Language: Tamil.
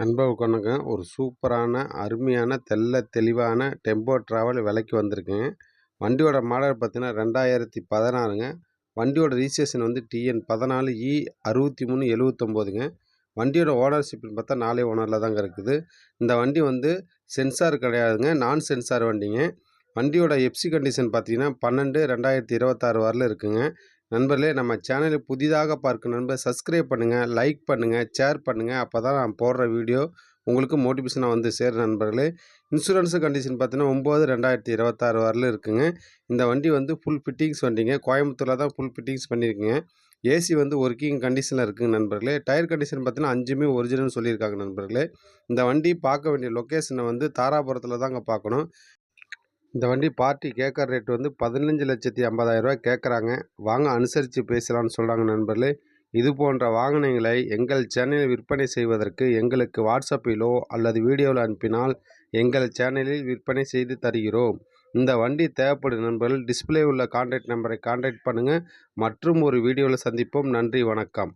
நண்பர்களுக்கு வணக்கம். ஒரு சூப்பரான, அருமையான, தெள்ள தெளிவான டெம்போ டிராவல் விலைக்கு வந்திருக்குங்க. வண்டியோட மாடல் பார்த்தீங்கன்னா 2016ங்க. வண்டியோட ரிஜிஸ்ட்ரேஷன் வந்து டிஎன் 14 6379ங்க. வண்டியோட ஓனர்ஷிப்னு பார்த்தா 4 ஓனரில் தாங்க இருக்குது. இந்த வண்டி வந்து சென்சார் கிடையாதுங்க, நான் சென்சார் வண்டிங்க. வண்டியோட எஃப்சி கண்டிஷன் பார்த்தீங்கன்னா 12/2026 வரல இருக்குங்க. நண்பர்களே, நம்ம சேனலை புதிதாக பார்க்கும் நண்பர் சப்ஸ்கிரைப் பண்ணுங்கள், லைக் பண்ணுங்கள், ஷேர் பண்ணுங்கள். அப்போ தான் நான் போடுற வீடியோ உங்களுக்கு மோட்டிவேஷனாக வந்து சேரும் நண்பர்களே. இன்சூரன்ஸு கண்டிஷன் பார்த்தீங்கன்னா 9/2026 வரல இருக்குங்க. இந்த வண்டி வந்து ஃபுல் ஃபிட்டிங்ஸ் வண்டிங்க. கோயம்புத்தூரில் தான் ஃபுல் ஃபிட்டிங்ஸ் பண்ணியிருக்குங்க. ஏசி வந்து ஒர்க்கிங் கண்டிஷனில் இருக்குங்க நண்பர்களே. டயர் கண்டிஷன் பார்த்தீங்கன்னா 5மே ஒரிஜினல்னு சொல்லியிருக்காங்க நண்பர்களே. இந்த வண்டி பார்க்க வேண்டிய லொக்கேஷனை வந்து தாராபுரத்தில் தாங்க பார்க்கணும். இந்த வண்டி பார்ட்டி கேட்குற ரேட் வந்து 15,50,000 கேட்குறாங்க. வாங்க அனுசரித்து பேசலாம்னு சொல்கிறாங்க நண்பர்களே. இது போன்ற வாகனங்களை எங்கள் சேனலில் விற்பனை செய்வதற்கு எங்களுக்கு வாட்ஸ்அப்பிலோ அல்லது வீடியோவில் அனுப்பினால் எங்கள் சேனலில் விற்பனை செய்து தருகிறோம். இந்த வண்டி தேவைப்படும் நண்பர்கள் டிஸ்பிளே உள்ள கான்டாக்ட் நம்பரை கான்டாக்ட் பண்ணுங்கள். மற்றும் ஒரு வீடியோவில் சந்திப்போம். நன்றி, வணக்கம்.